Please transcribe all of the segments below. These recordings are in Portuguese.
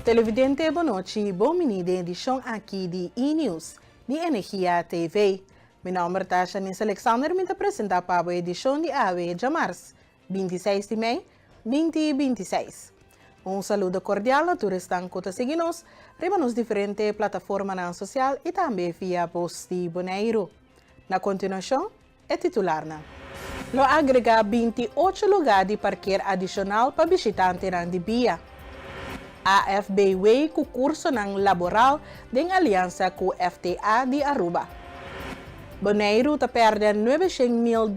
Televidente, boa noite. Bom-vindo à edição aqui de E-News, de Energia TV. Meu nome é Tasha Nins Alexander, me apresenta para a edição de AVE de março, 26 de maio, 2026. Um saludo cordial a todos que estão seguindo-nos, nas diferentes plataformas sociais e também via post de Bonaire. Na continuação, é titular. Lo agrega 28 lugares de parqueiro adicional para visitantes de Bia. A FBW com curso laboral em aliança com o FTA de Aruba. Bonaire está perdendo $900 mil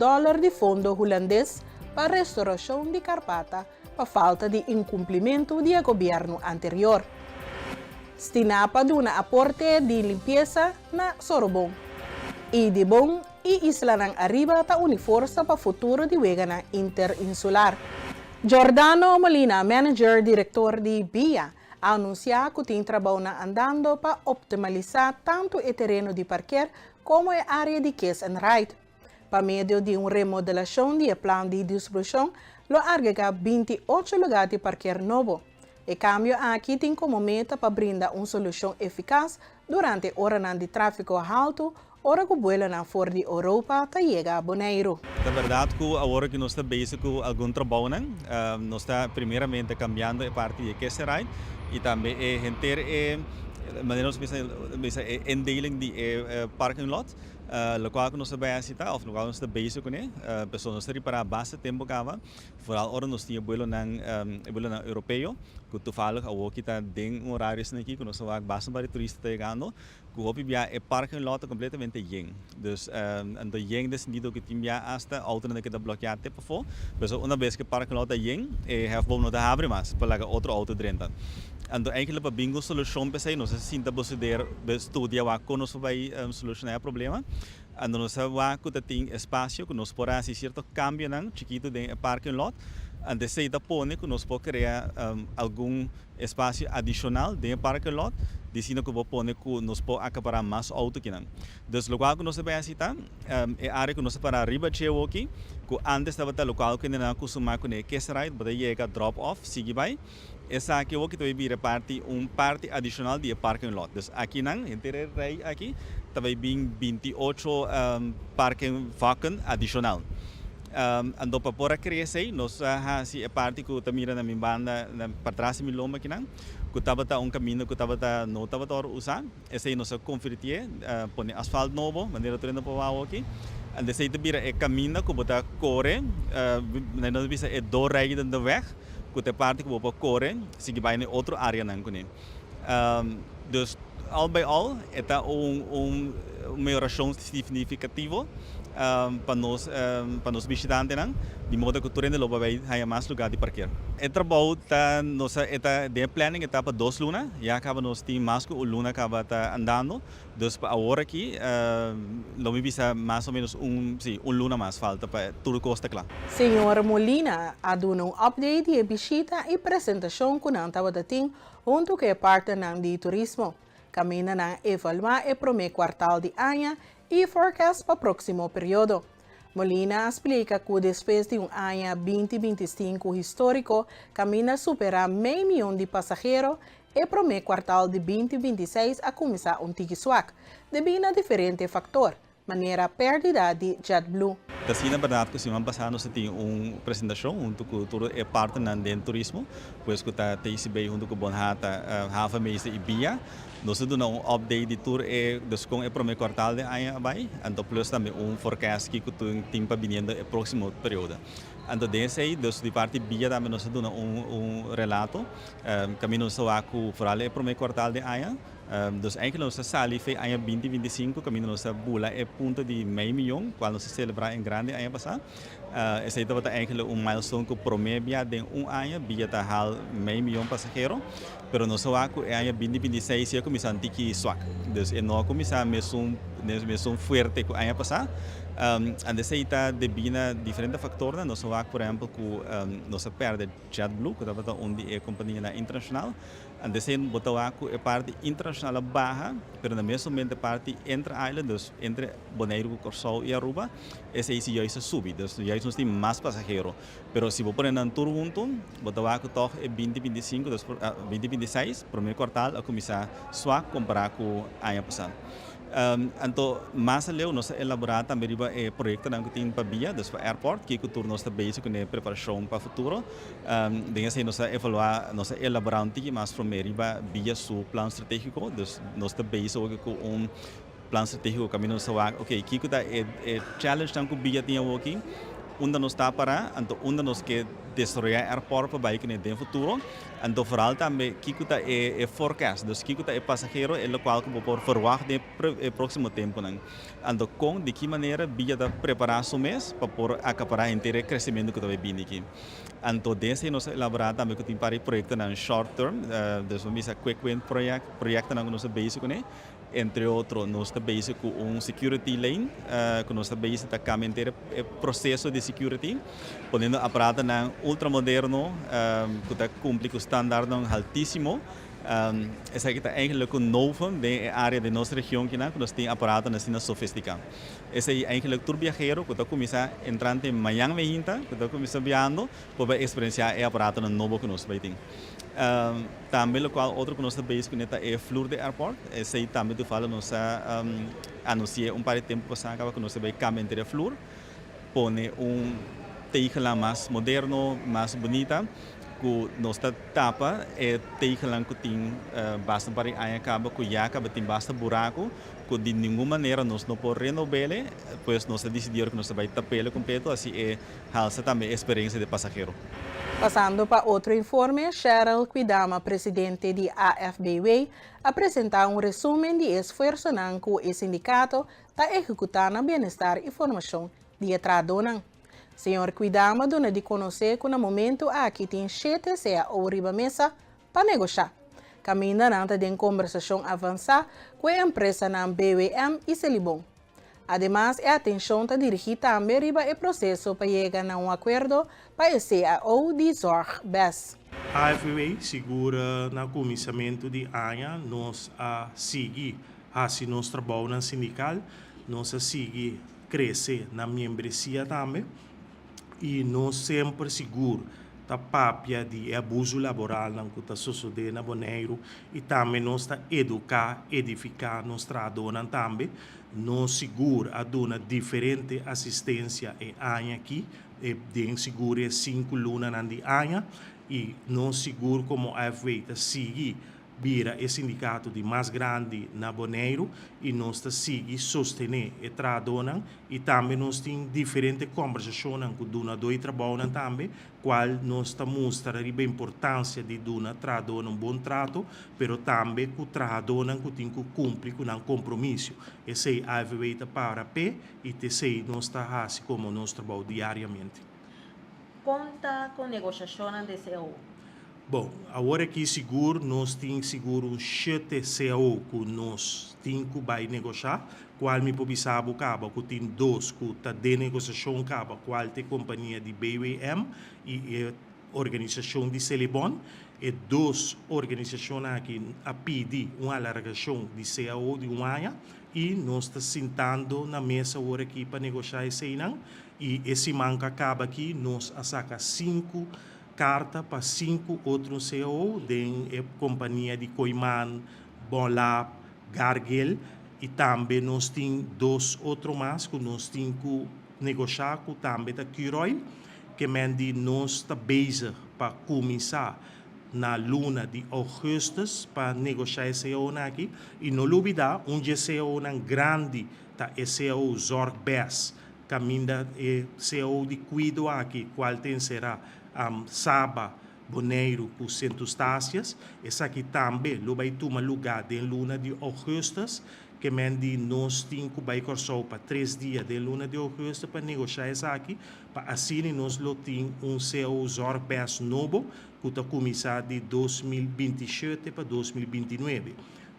de fundo holandês para a restauração de Carpata por falta de incumprimento do governo anterior. Stinapa de um aporte de limpeza na Sorobon. E de bom e Isla ng Arriba está uniforça para o futuro de Wegana Interinsular. Giordano Molina, manager-diretor de BIA, anunciou que tem trabalho andando para optimizar tanto o terreno de parqueiro como a área de kiss and ride. Para meio de uma remodelação do plano de distribuição, lo agrega 28 lugares de parqueiro novo. E cambio aqui tem como meta para brindar uma solução eficaz durante horas de tráfego alto, hora que o vuelo fora de Europa chega a Bonaire. É verdade que agora que nós estamos bezig com algum trabalho, nós estamos primeiramente cambiando a parte de kiss and ride e também a indeling de parking lot. Local que nós estamos a of local nós estamos bezig com pessoas nós estamos para bastante tempo cava, vooral ora nós temos vuelo na europeu, que toevallig ook kita ding horários aqui que nós vamos bastante para turistas chegando, que hopi bia é parking lot completamente yen. Dus ando yen des sentido que tinha hasta auto na que da bloqueado tipo for, mas uma vez que parking lot é yen, have bom não da abre mais para outro auto dentro. Ando eigenlijk para bingo solução para isso, nós sinta poder estudar o que nós vai solucionar o problema. Ando nós vai que tem espaço que nós podemos fazer certo cambio não chiquito de parking lot. Ando se da pone que nós podemos criar algum espaço adicional de parking lot, dizendo que vou pôr que nós podemos acaparar mais auto aqui não. Dus local que nós vai aceitar é área que nós para arriba chego aqui, que antes estava o local que não costuma com que ride, para chegar drop off, sigue vai. Essa aqui é o que vai vir parte parte adicional de parking lot. Dus aqui não, entre rei aqui, vai vir 28 parking vakken adicional. Ando para por crescer, nós hasi a parte que está mirando na minha banda para trás de loma aqui não, que estava caminho que estava não estava usar. Esse aí nós convertir, põe asfalto novo, maneira treino para o aqui. En de zijde bira é caminho que bota corre, nós bisa é do rijden de weg, que te parte que bota corre, se que vai em outra área não conhe. Dus al bij al, é melhoração significativa para nós visitantes não, de modo que o turno loba vai ter mais lugar de parqueiro. O trabalho tá nossa de planning etapa 2 luna, já acaba nós tem mais que o luna acaba tá andando, dus para agora aqui, não me bisa mais ou menos luna mais falta para tudo costa claro. Senhor Molina, a dona update de visita e apresentação com a Tawadating, junto com a parte de turismo. Camina na evaluar o primeiro quartal de ano e forecast para o próximo período. Molina explica que depois de ano 2025 histórico, camina supera meio milhão de passageiros e o primeiro quartal de 2026 a começar tigre devido a diferentes fatores, maneira perdida de JetBlue. Assim, na verdade, que semana passada nós tínhamos uma apresentação junto com todo o parte do turismo, pois que está TCB junto com Bonhata, Hafa Mesa e Bia. Nós temos update de tour com o primeiro quartal de ano vai, então plus também forecast que tem para vir no próximo período. Então desse aí, de parte Bia também nós temos relato, caminho só com o primeiro quartal de ano. Dus eigenlijk nossa sali foi ano 2025, caminho nossa bula é ponto de meio milhão, quando nós celebrar em grande ano passado. Esse aí estava eigenlijk milestone que promedia de ano, Bia está hal meio milhão passageiros, pero nosso ano é ano 2026 ia começar a tiki swak. Dus nós começar mesmo forte com ano passado. En dessa está debina diferentes fatores, nós vamos, por exemplo, que nós perde JetBlue, que é onde é companhia internacional, en dessa botar que é parte internacional baixa, mas na mesma momento parte entre islands, entre Bonaire, Curaçao e Aruba, esse aí já se sube, então já nós temos mais passageiros. Mas se você pôr em tour junto, botar que toch é 2025, 2026, primeiro quartal, a começar a comparar com o ano passado. Então, mais além, nós elaboramos também o projeto que tem para via, então para airport, que é o nós base com a preparação para o futuro. Assim, nós evaluar, nós elaboramos mais primeiro via seu plano estratégico, então nós base com plano estratégico que nós ok, que é challenge que via tem aqui, onde nós está para, então onde nós quer desarrollar airport para que no futuro, então vooral também que é forecast, então que é passageiro é o qual que pode verwacht no próximo tempo, então com de que maneira via da preparação mês para por acaparar inteiro crescimento que vai vir aqui. Então desse nós elaborar também que tem para projeto na short term, então vamos a quick win projeto na nós base com entre outros, nós estamos com security lane, que nós estamos a manter o processo de security, ponendo aparato ultramoderno, que cumpre com o standard altíssimo. Essa aqui é eigenlijk um novo da área da nossa região, que nós temos aparatos assim sofisticados. Esse é eigenlijk tour viajero que está começando a entrar em Miami, que está começando viajando, para experienciar o aparato novo que nós vamos ter. Também o qual outro que nós estamos é Fleur de Airport. Esse aí também tu fala nós anunciei par de tempo passado que nós vamos cambiar a Fleur, pone teicela mais moderno, mais bonita, que nossa tapa é teicela que tem bastante para a acaba que já acaba tem bastante buraco, que de nenhuma maneira nós não podemos renovar, pois nós decidimos que nós vamos tapar completo, assim é halsa também a experiência de passageiro. Passando para outro informe, Cheryl Quidama, presidente de AFBWay, apresenta resumo de esforço que o sindicato está executando no bem-estar e formação de trabalhadores. Senhor Quidama dona de conhecer que no momento aqui tem 7 ou riba mesa para negociar. Caminhando de conversação avançada com a empresa na BWM e Celibon. Además, a atenção está dirigida também para o processo para chegar a acordo para o CAO de Zorg-BES. A AFBWay segura no começamento de ano, nós a seguir assim nosso trabalho sindical, nós a seguir crescer na membresia também e nós sempre seguro da papia de abuso laboral que está sucedendo na Bonaire e também nós está educar, edificar nos trabalhadores também. Nós seguro a dona diferente assistência e ano aqui, de seguro 5 lunas de ano e nós seguro como a AFBWay seguir vira o sindicato de mais grande na Bonaire e nós está seguir sostener o trabalho e também nós temos diferentes conversações com dona do trabalho também, qual nós está mostrando a importância de dona trabalho bom trato, pero também com o trabalho que tem que cumprir com um compromisso. Esse é a AFBWay para pé e esse nós está assim como nós trabalhamos diariamente. Conta com negociações de CO. Bom, agora que seguro, nós temos seguro 7 CO que nós temos que negociar, qual me pode saber que tem 2 que está de negociação, qual tem companhia de BWM e a organização de Celibon, e 2 organizações aqui a pedir uma alargação de CO de um ano, e nós estamos sentando na mesa agora aqui para negociar esse ano, e esse manca acaba aqui, nós saca 5 carta para 5 outros CEO de companhia de Coiman, Bonlab, Gargel e também nós temos 2 outros mais que nós temos que negociar com também da Curoy, que mende nós está base para começar na luna de agosto para negociar esse CEO aqui e não olvidar CEO grande tá CEO Zorg-BES, caminha CEO de cuido aqui, qual tem será Saba, Bonaire, com Centostácias. Essa aqui também vai tomar lugar em luna de agosto, que mende nós temos que vai correr para 3 dias de luna de agosto para negociar essa aqui, para assim nós temos CEO Zorg-BES novo, que está começando de 2027 para 2029.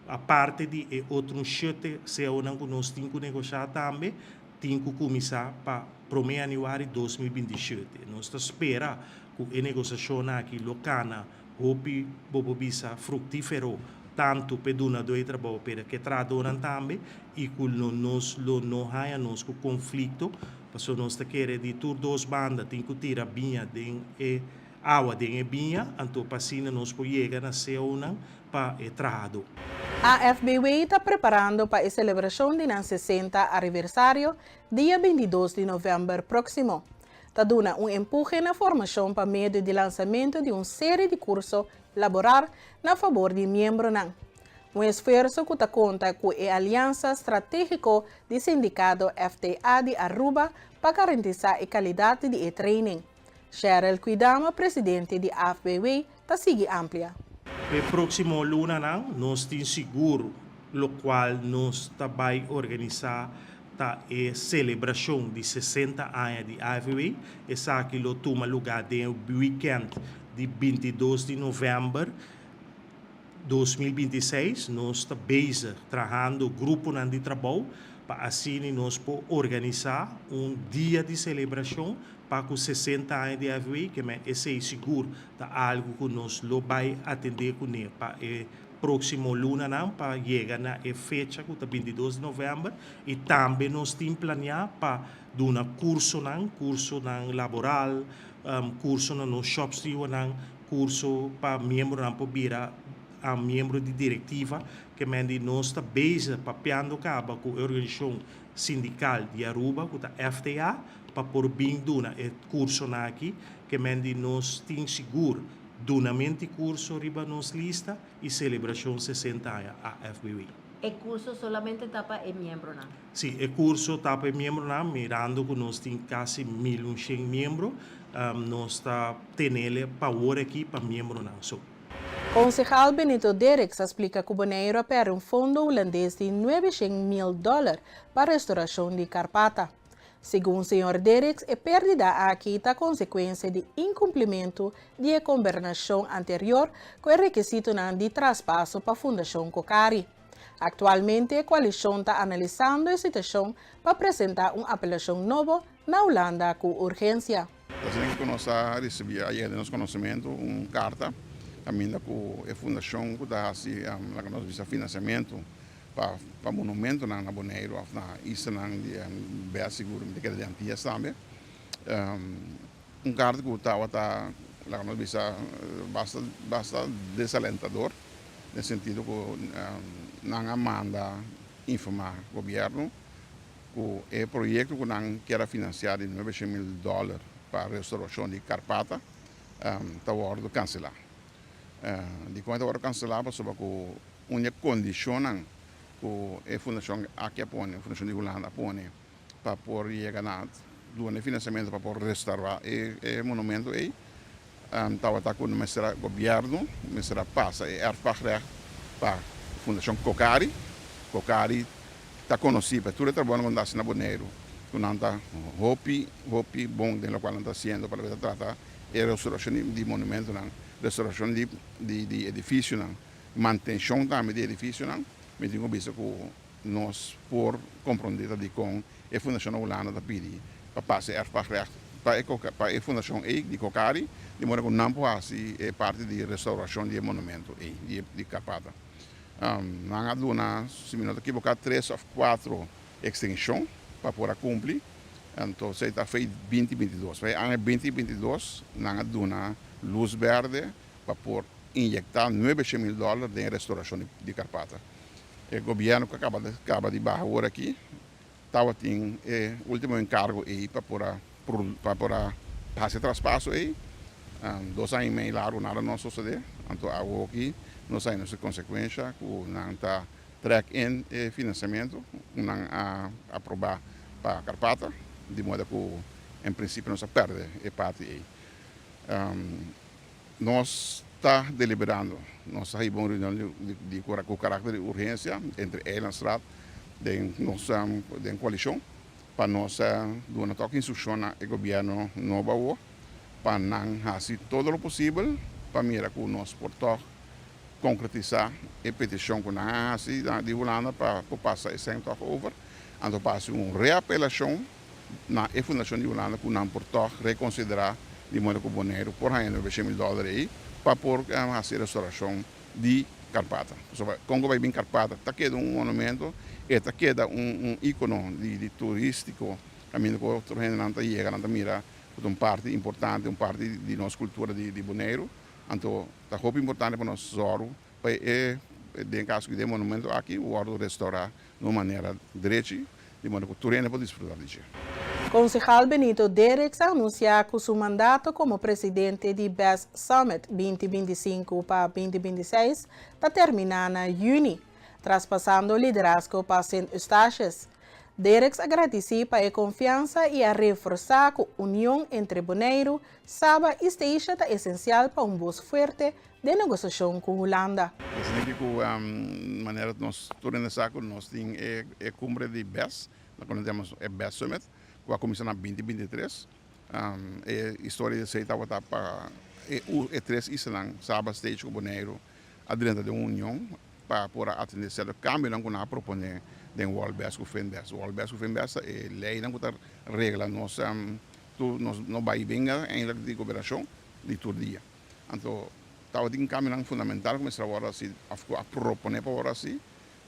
A parte de outros 7 CEO que nós temos que negociar também, tem que começar para o mês de janeiro de 2027. Nós esperamos que a negociação aqui local hope bobobisa fructífero tanto peduna do trabalho para que tradoram também e que nós não há nos conflito porque nós queremos de todas duas bandas tem que tirar binha de água de binha então assim nós podemos chegar na cena para o trado. A FBW está preparando para a celebração do 60 aniversário, dia 22 de novembro próximo. Está dando empurre na formação para meio de lançamento de uma série de cursos laboral na favor de membros. Esforço que conta com a aliança estratégica do sindicato FTA de Aruba para garantizar a qualidade de training. Cheryl Cuidama, presidente de FBW, está sigue amplia. O próximo luna nós temos seguro, o qual nós também organizar a celebração de 60 anos de AFW. Essa aqui toma lugar no weekend de 22 de novembro de 2026. Nós estamos busy trabalhando grupo de trabalho para assim nós podemos organizar dia de celebração para os 60 anos de AFW, que é seguro de algo que nós vamos atender com ele para o próximo luna para chegar na fecha que é 22 de novembro e também nós temos planeado para dar curso laboral, curso no shops, curso para membros para virar a membro de diretiva que nós está busy papiando cabo com a organização sindical de Aruba, com a FTA, para por bem duna e curso aqui que nós temos seguro donamento curso riba nos lista e celebração 60 anos a FBW. El curso solamente está para el miembro, ¿no? Sim, o curso está para membro mirando que nós temos quase 1.100 membros, nós está tendo power aqui para membro so. Concejal Benito Dereks explica que o Bonaire opera fundo holandês de $900,000 para a restauração de Carpata. Segundo o Sr. Dereks, a perda aqui está consequência de incumprimento de governação anterior com o requisito de traspasso para a Fundação Cocari. Atualmente, a coalição está analisando a situação para apresentar uma apelação nova na Holanda com urgência. Nós temos recebido ayer de nosso conhecimento uma carta caminhando com a Fundação que está fazendo financiamento para o monumento na Bonaire, na isla de bem seguro de que de antigas também. Carta que está bastante desalentador, no sentido que não manda informar o governo que o projeto que não quer financiar de $900,000 para a restauração de Carpata está sendo cancelado. De quando está cancelado, sobre que uma condição que a Fundação aqui põe, a Fundação de Holanda põe, para poder chegar a do financiamento para poder restaurar o monumento aí. Estava com o Ministério do Governo, o Ministério passa e erfpachtrecht para a Fundação Cocari. Cocari está conhecida para todo o trabalho que está na Bonaire. Quando está hopi bom de lo qual está fazendo para tratar a restauração de monumento, restauração de edifício, manutenção também de edifício. Me digo visto que nós por compreender de com a Fundação Holanda da pedi para passar erfpachtrecht para a Fundação de Cocari, de modo que não pode ser parte de restauração de monumento de Carpata. Não há dúvida, se me não equivocar, 3 ou 4 extensões para poder cumprir. Então, se está feito 2022. Em 2022, não há dúvida, luz verde para poder injetar $900,000 em restauração de Carpata. O governo que acaba de barrar aqui, estava tendo o último encargo aí para poder fazer traspasso aí. 2 anos e meio lá, nada não sucedeu. Então, aqui, nós temos consequência que não está track em financiamento, não aprovar para Carpata, de modo que, em princípio, nós perde a parte aí. Nós está deliberando, nós temos uma reunião com caráter de urgência entre ela e a Strat, de coalição, para nós dar uma toque instrução ao governo novo, para não fazer todo o possível, para mirar que nós podemos concretizar a petição que nós de Holanda para passar esse over, Então, passa uma reapelação na Fundação de Holanda que não por toch reconsiderar de modo que o boneiro por aí $900,000 aí para por fazer restauração de Carpata. Congo vai bem Carpata, está queda um monumento, está queda um ícone de turístico, caminho que outro gente não está chegando a mirar, uma parte importante, uma parte de nossa cultura de boneiro. Então, está muito importante para nós Zoro, para em caso que de monumento aqui, o ordem restaurar de uma maneira direita, de modo que o turista pode desfrutar de dia. Concejal Benito Dereks anuncia que su mandato como presidente de BES Summit 2025 para 2026 está terminando em junho, traspassando o liderazgo para Saint Eustatius. Dereks agradece a confiança e a reforçar a união entre Bonaire, Saba e Station é essencial para bom forte de negociação com Holanda. Significa a maneira que nós tornamos nós temos a cumbre de BES, nós temos a BES Summit, que vai começar em 2023. A história de Seita vai estar para três islas, Saba, Station e Bonaire, dentro de uma união para poder atender certo câmbio que nós proponemos den World Best of Finbest. World Best of Finbest é lei que está regla nós não vai bem em de cooperação de todo dia. Então, estava de um caminho fundamental começar agora assim a proponer para agora assim.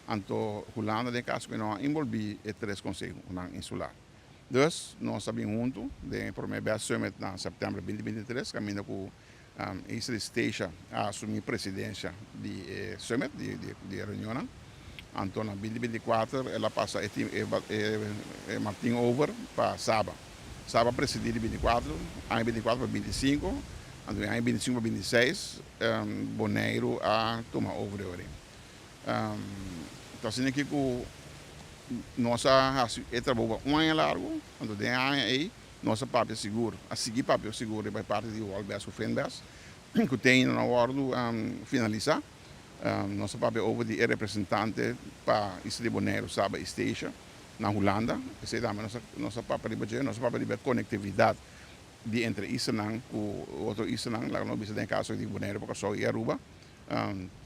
Então, Holanda de caso que não envolvi três conselhos insular. Então, nós sabemos juntos de primeiro Best Summit em setembro de 2023, caminho com Isla Station a assumir presidência de Summit de reunião. Então, em 2024, ela passa Martin over para Saba. Saba presidir em 24, em 24 para 25, então em 25 para 26, Bonaire a tomar over. Então, assim que nossa trabalho um ano largo, então tem ano aí, nossa papel seguro, a seguir papel seguro vai parte do World Best of Finbest, que tem na hora de finalizar. Nosso papel over de representante para Isla de Bonaire, Saba e Station, na Holanda. Esse é nosso papel de conectividade de entre Isla e outro Isla, lá no Bisa de caso de Bonaire, porque só e Aruba,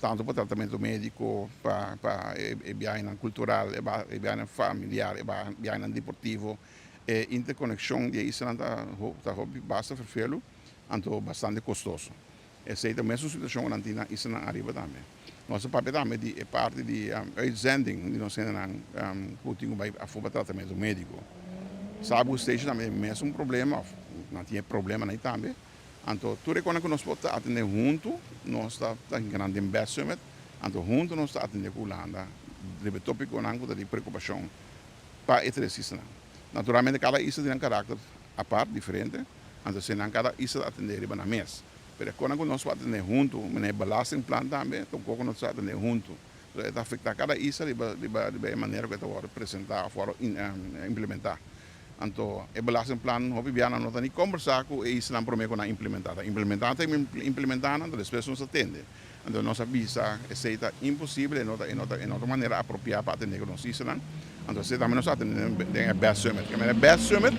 tanto para tratamento médico, para viagem cultural, viagem familiar, viagem deportivo, interconexão de Isla está bastante verfelo, então bastante custoso. Essa é a mesma situação na Isla Arriba também. Nosso papel também é parte de uitzending de nós temos para tratamento médico. Sabe, o stage também é mesmo problema, não tinha problema nem também. Então, tudo que nós podemos atender junto, nós estamos em grande investment, então junto nós estamos atendendo com a Holanda, de tópico de preocupação para esse isla. Naturalmente, cada isla tem um caráter à parte, diferente, então se cada isla atender na mesa. Pero quando nós atendemos junto, é belasting plan também, então quando nós atendemos junto, isso afeta cada isla de maneira que está apresentar, implementar. Então, o belasting plan, nós não tem conversar com a isla para mim implementar. Implementar, então depois nós atendemos. Então, nossa visa é impossível, em outra maneira apropriada para atender com nossa isla. Então, se também nós atendemos o Best Summit. O Best Summit,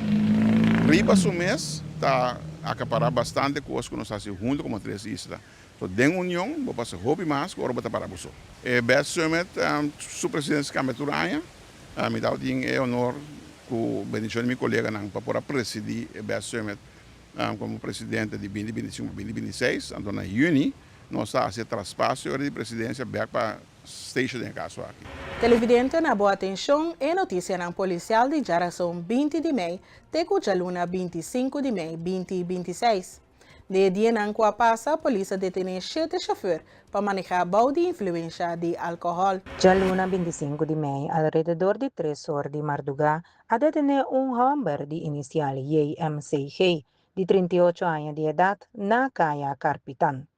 riba do mês, está acaparar bastante coisas que nós fazemos junto com três islas. Então, dentro da união, vou passar hobby mais, agora vou para você. O Best Summit, sua presidência Cameturanha, me dá o honor com a bendição de meu colega para poder presidir o Best Summit como presidente de 2025 2026. Então, em junho, nós estamos fazendo traspasso de presidência para Station de caso aqui. Televidente na boa atenção e notícia na policial de geração 20 de maio, te cuja luna 25 de maio 2026. De dia na qual passa, a polícia detém 7 chauffeurs para manejar balde de influência de álcool. Ya luna 25 de mayo, alrededor de 3 horas de madrugada, a detener un hombre de inicial YMCG, de 38 años de edad, na calle Carpitán.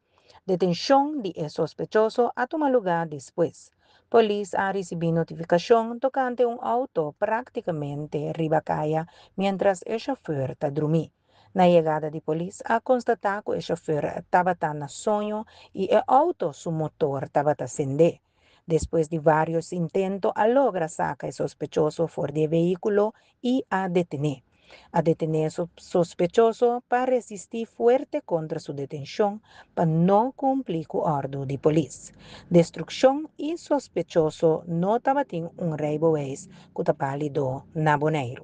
Detención de sospechoso a tomar lugar después. Policía ha recibido notificación tocante un auto prácticamente ribacaya mientras el chofer está dormido. Na llegada de policía ha constatado que el chofer estaba tan sueño y el auto, su motor, estaba acender. Después de varios intentos, logra sacar el sospechoso fuera del vehículo y a detener. A detener sospechoso para resistir fuerte contra su detención para no cumplir con orden de policía. Destrucción y sospechoso no tabating un raiboes kutapalido na Bonaire.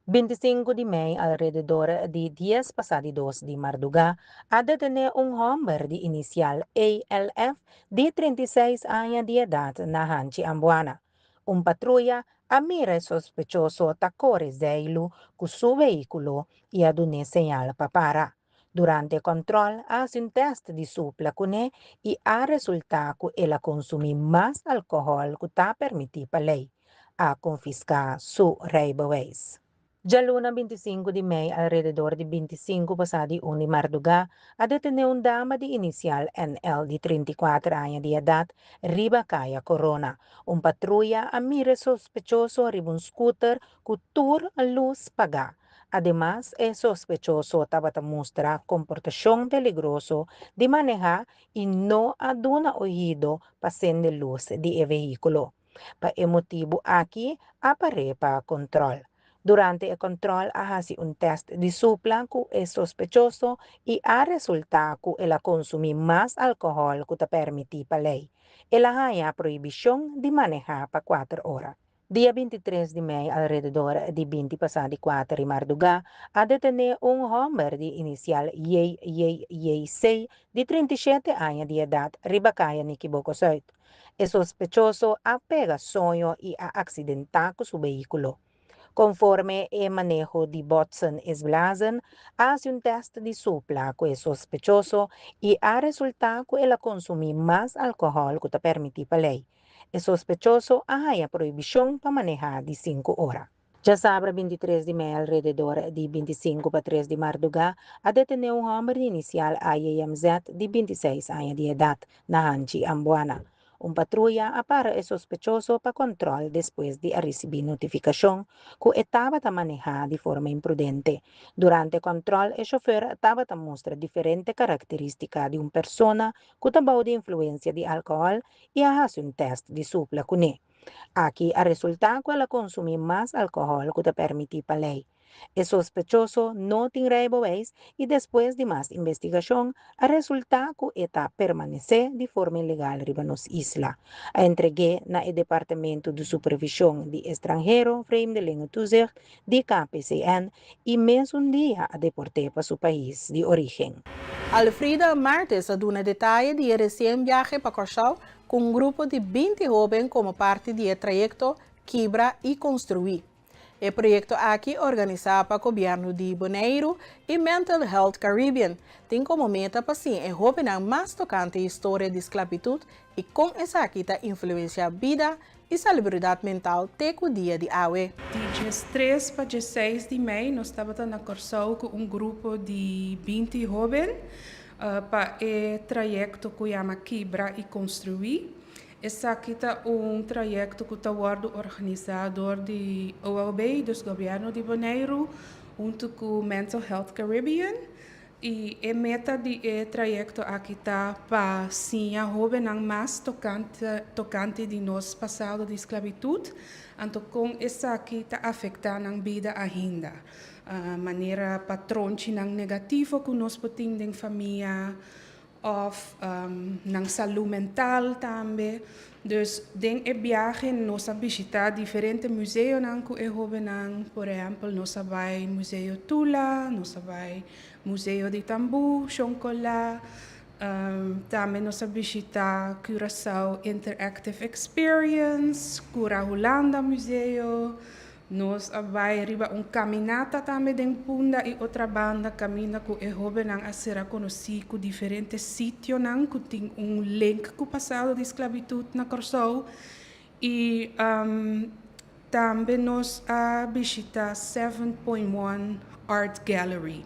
25 de mayo, alrededor de 10 pasados de madrugada, a detener un hombre de inicial ALF de 36 años de edad na Hanchi Ambuana. Un patrulla a mira sospechoso tacore zeilu con su vehículo y a dune señal para parar. Durante el control, hace un test de supla con él y ha resultado que él consumir más alcohol que está permitido por ley, a confiscar su Raiboways. Ya luna 25 de mayo, alrededor de 25 pasadi un de madrugada, a detener una dama de inicial NL de 34 años de edad, riba Kaya Corona. Un patrulla a mira sospechoso arriba un scooter con tour a luz paga. Además, el sospechoso estaba a mostrar comportación peligroso de manejar y no a dar oído pasando luz de vehículo. Para el motivo aquí, aparece para control. Durante el control, hace un test de supla con el sospechoso y ha resultado que él consumir más alcohol que te permite por ley. Él haya prohibición de manejar para 4 horas. Día 23 de mayo, alrededor de 20 pasadas 4 de madrugada, a detener un hombre de inicial YYYC de 37 años de edad, Ribacaya, Niquiboco Sur. El sospechoso ha pegado sueño y ha accidentado su vehículo. Conforme el manejo de Botson Esblazen, hace un test de supla con el sospechoso y ha resultado que él consumir más alcohol que te permite por ley. El sospechoso haya prohibición para manejar de 5 horas. Ya sabe, 23 de mayo, alrededor de 25 para 3 de madrugada, a detener un hombre inicial IAMZ de 26 años de edad, na Hanchi Ambuana. Un patrulla apara el sospechoso para control después de recibir notificación que estaba a manejar de forma imprudente. Durante el control, el chofer estaba a mostrar diferentes características de una persona que estaba de influencia de alcohol y hace un test de supla con él. Aquí a resultar que él consumir más alcohol que te permite por ley. El sospechoso no tiene Raiboways y después de más investigación, a resultar que está permanece de forma ilegal en las islas. A entregué na el Departamento de Supervisión de Extranjero, Vreemdelingen Toezicht, de KPCN, y mes un día a deporté para su país de origen. Alfrida Martes aduna detalles de recién viaje para Curaçao con un grupo de 20 jóvenes como parte del proyecto Quebra y Construir. El proyecto aquí organizado por el gobierno de Bonaire y Mental Health Caribbean tiene como meta para el joven más tocante historia de esclavitud y con esa quita influencia vida y salubridad mental teco dia de hoje. De 3 para 16 de maio, nós estávamos na Curaçao com um grupo de 20 jovens para o trajeto que chama Quebra e Construir. Esse aqui é trajeto que está sendo organizado de OLB, do governo de Bonaire, junto com Mental Health Caribbean. E a meta do trajeto aqui está para sim a jovem mais tocante de nosso passado de esclavitud, então com essa aqui está afetando a vida ainda, maneira patrão negativo que nós podemos ter família, of ng saúde mental também. Dus den e viaje nós visitar diferentes museus que é jovem, por exemplo, nós vai Museu Tula, nós vai Museu de Tambu, Shonkola, também nós visitar Curaçao Interactive Experience, Cura Holanda Museu. Nós vai riba caminata também em Punda e outra banda camina com o jovem a ser conhecido com diferentes sítios que tem link com o passado de esclavitud na Curaçao e também nós visita 7.1 Art Gallery.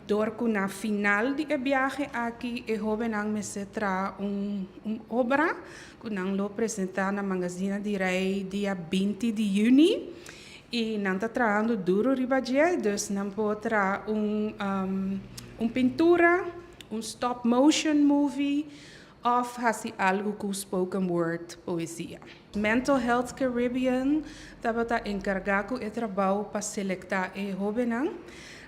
Door que na final de viagem aqui o jovem me será obra que não lo apresentar na Magazine de Rei dia 20 de junho. E não está trabalhando duro ribadia, dus não pode trazer pintura, stop motion movie, of hasi algo com spoken word poesia. Mental Health Caribbean tabata encargado e trabalho para selectar e jovenang.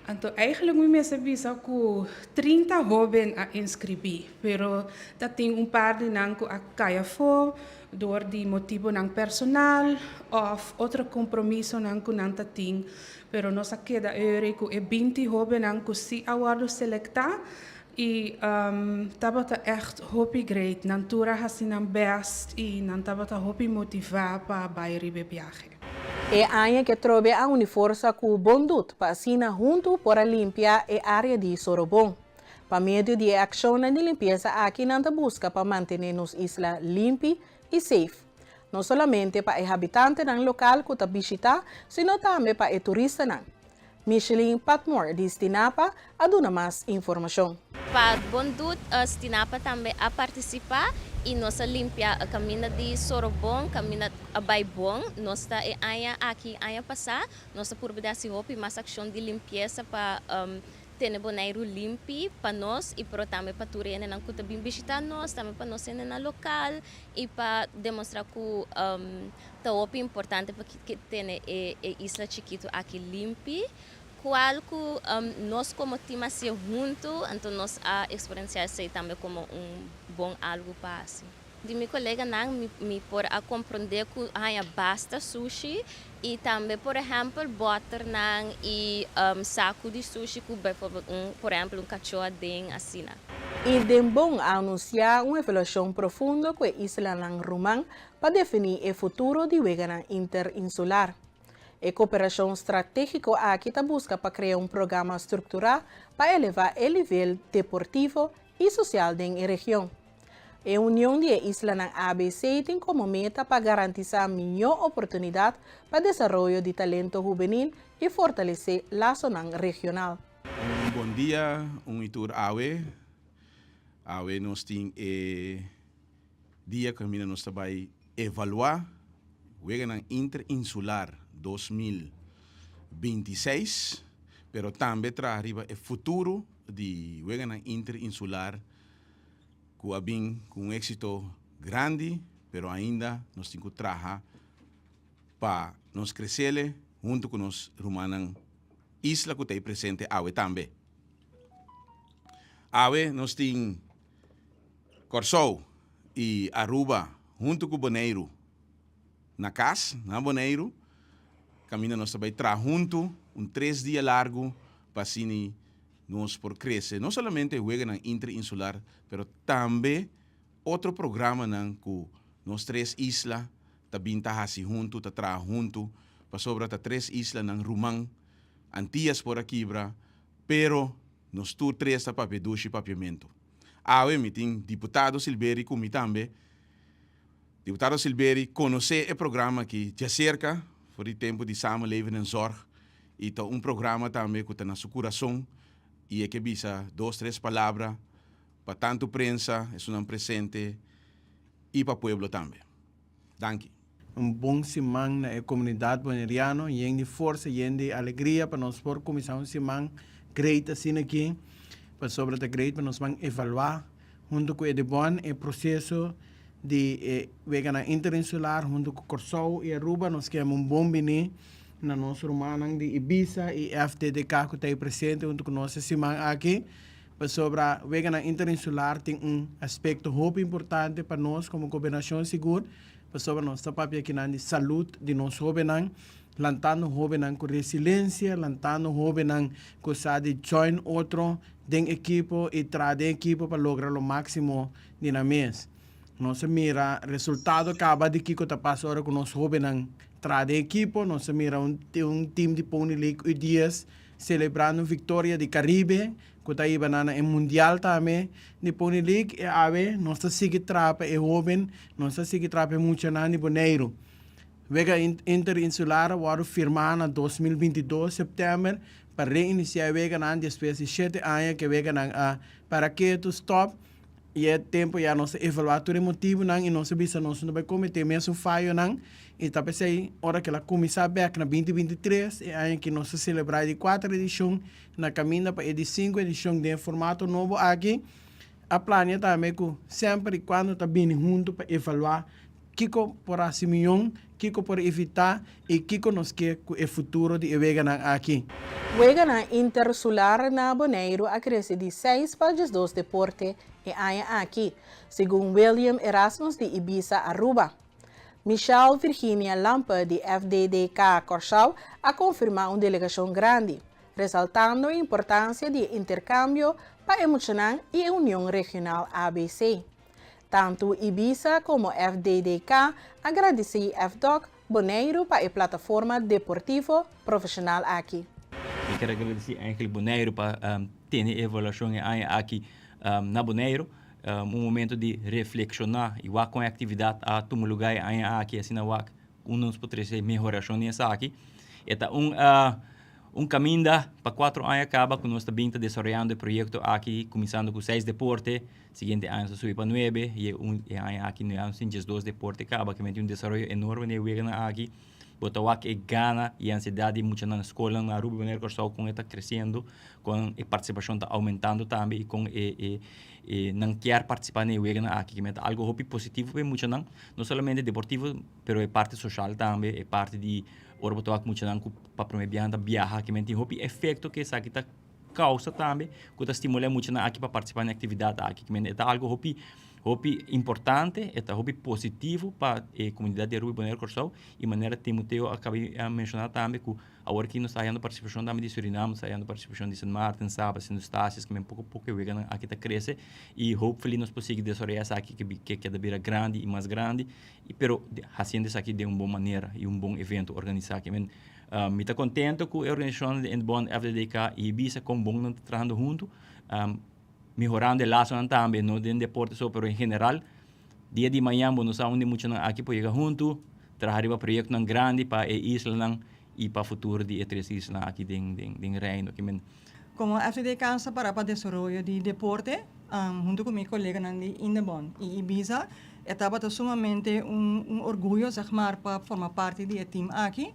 Então, eigenlijk moet je sabisa que 30 jovens a inscrever, pero dat tem par de nanko a kaya for door die motivo nang personal of outro compromisso nanko nang tating, pero nos queda eurico e 20 jovens nanko si awardo selectar e tabata echt hopi great, nantura hasinam best e nan tabata hopi motivar para bairi viaje. E aia que trove a uniforça com bondut para assina junto para limpar a área de Sorobon. Para meio de ação de limpeza aqui nanta busca para manter nos isla limpa e safe. Não somente para os habitantes do local que visitar, sino também para os turistas. Michelin Patmore de Stinapa aduna mais informação. Para bondut, Stinapa também a participar e nossa limpia a caminho de Sorobon, caminho a Baibon, nós está aqui a passar, nossa por pedaço de mais ação de limpeza para ter boneiro limpo para nós e para também para turene não que também visitar nós, também para nós na local e para demonstrar que é importante para que tenha isla chiquito aqui limpo. Qual que nós como time se junto, então nós a experienciar isso também como bom algo para assim. De meu colega não me por a compreender que basta sushi e também por exemplo butter não e saco de sushi que por exemplo cachorro den assim. E é bom anunciar uma evolução profunda com a isla Romang para definir o futuro de Wegana interinsular. A cooperação estratégica aqui busca para criar programa estrutural para elevar o nível deportivo e social da região. A União de Islas na ABC tem como meta para garantizar melhor oportunidade para desenvolvimento de talento juvenil e fortalecer a zona regional. Bom dia, itur Awe. Awe nós tem dia que nós vai evaluar o interinsular 2026, pero também arriba o futuro de o interinsular que bem com êxito grande, pero ainda nós temos que trabalhar para nós crescer junto com nós rumanan isla que tem presente Awe também. Awe nós temos Corsou e Aruba junto com Bonaire na casa, na Bonaire, caminha nós vai trabalhar junto 3 dias largo para assim nós por crescer, não somente o interinsular, pero também outro programa que nós 3 islas também tá assim junto, tá trabalhar junto, para sobra 3 islas na Rumang, Antillas por aqui, pero nós 3 tá para peduche e papiamento. Awe tem deputado Silveri como também. Deputado Silveri conhece o programa que já cerca por o tempo de samenleving en zorg. E tá programa também que está na seu coração e é que bisa 2, 3 palavras para tanto prensa, é um presente e para o povo também. Danke. Bom semana na comunidade boneriana e de força e de alegria para nós por comissão semana great assim aqui para sobre a great para nós vamos evaluar junto com o bom o processo de vegana interinsular junto com Corsou e Aruba nós queremos bom bini na nossa romana de Ibiza e FTDK que está presente junto com nós semana aqui para sobre a vegana interinsular tem aspecto muito importante para nós como governação segura para sobre nossa papel aqui na saúde de nós jovens lantando jovens com resiliência lantando jovens com sabe join outro den equipo e trazer equipo para lograr o máximo de na mês. Nós mira resultado acaba de que está passando com nós jovens trazer equipo, nós mira time de Pony League e dias celebrando vitória de Caribe, que está aí banana em mundial também de Pony League e ave nós sigue trapa e jovem, nós sigue trapa muito na de Bonaire. Vega interinsular waru firmar na 2022 setembro para reiniciar vega na depois de 7 anos que vega na para que tu stop e é tempo já nós evaluar todo motivo não e nós bisa nós não vai cometer mesmo falho não e tá pensei hora que ela começar back na 2023 é aí que nós celebrar de 4 edição na caminho para de 5 edição de formato novo aqui a plania também que sempre e quando está bem junto para evaluar Kiko por a Simeão, Kiko por evitar e Kiko nos quer o futuro de Eweganang aqui. Weganang Intersular na Bonaire a crescer de 6 para 2 deporte e aia aqui, segundo William Erasmus de Ibiza Aruba. Michelle Virginia Lampa de FDDK Corsau a confirmar uma delegação grande, ressaltando a importância de intercâmbio para emocionar e a União Regional ABC. Tanto Ibiza como FDDK agradecem FDOC Bonaire para a plataforma deportiva profissional aqui. Eu quero agradecer a Bonaire para ter a evaluação aqui na Bonaire, momento de reflexionar e com a atividade a tomar lugar aqui assim na WAC, nos pode ser melhoração nessa aqui. Caminho para 4 anos acaba com nós também desenvolvendo o projeto aqui, começando com 6 deportes, seguinte ano subiu para 9 e ano aqui no ano 2 deportes acaba, que tem desenvolvimento enorme aqui. Bota que gana e a ansiedade muito na escola na Aruba Bonaire Corsau com está crescendo, com a participação está aumentando também, com não quer participar na Wegana aqui, que é algo hopi positivo para muito não somente deportivo, mas é parte social também, é parte de orboto que muito não para promover viajar, que tem hopi efeito que essa está causa também, que está estimula muito aqui para participar na atividade aqui, que é algo hopi importante, é hopi positivo para a comunidade de Aruba Bonaire Corsau e maneira Timoteo acabei de mencionar também que agora que nós está havendo participação também de Suriname, está havendo participação de São Martin, Sabas, São Eustácios, que é pouco aqui está cresce e hopefully nós conseguimos desenvolver essa aqui que cada vez grande e mais grande, e pero fazendo isso aqui de uma boa maneira e bom evento organizado. Me está contente com a organização de Bond FDDK e Ibiza com bom não trabalhando junto. Mejorando el lazo también, no de deporte só, pero en general, dia de manhã, nós estamos muito aqui para chegar junto, trabalhar projeto grande para a isla e para o futuro de três islas aqui em Reino. Como a FDDK está para o desenvolvimento de deporte, junto com meu colega de Indebon e Ibiza, estava sumamente orgulho, para formar parte do time aqui.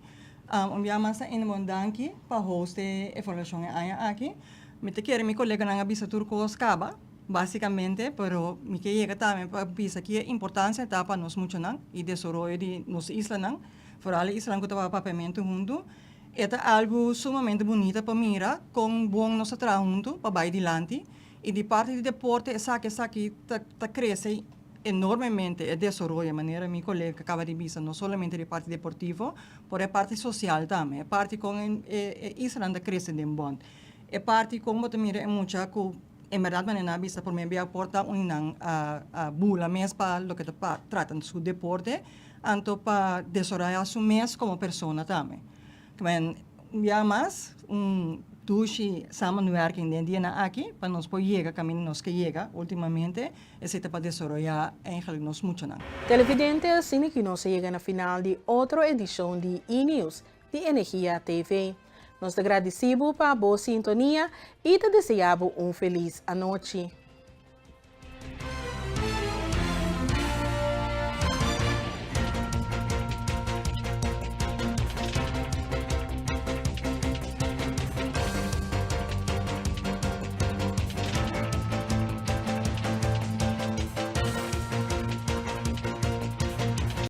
Enviamos a Indebon danke para host a evaluação aqui. Me te quiere mi colega na Ibiza Turco Oscaba, basicamente, pero me que llega também para Ibiza que a importância está para nós muito não e desenvolvimento de nossa isla não, fora a isla que estava papamento junto, é algo sumamente bonito para mirar, com bom nosso trabalho junto para vai adiante e de parte do deporte essa que está cresce enormemente e desenvolve de maneira mi colega acaba de Ibiza não somente de parte deportivo, por a parte social também, a parte com isla que cresce de bom. É parte como te mira é muito que em verdade na vista por mim aporta a bula mesmo para o que tratam do deporte, anto para desenvolver su mês como pessoa também. Mas já mais dushi samenwerking den dia aqui para nós poder chegar caminho nós que chega ultimamente esse para desenvolver eigenlijk nós muito não. Televidente, assim que nós chega na final de outra edição de E-News de Energia TV. Nós agradecemos para a boa sintonia e te desejamos feliz noite.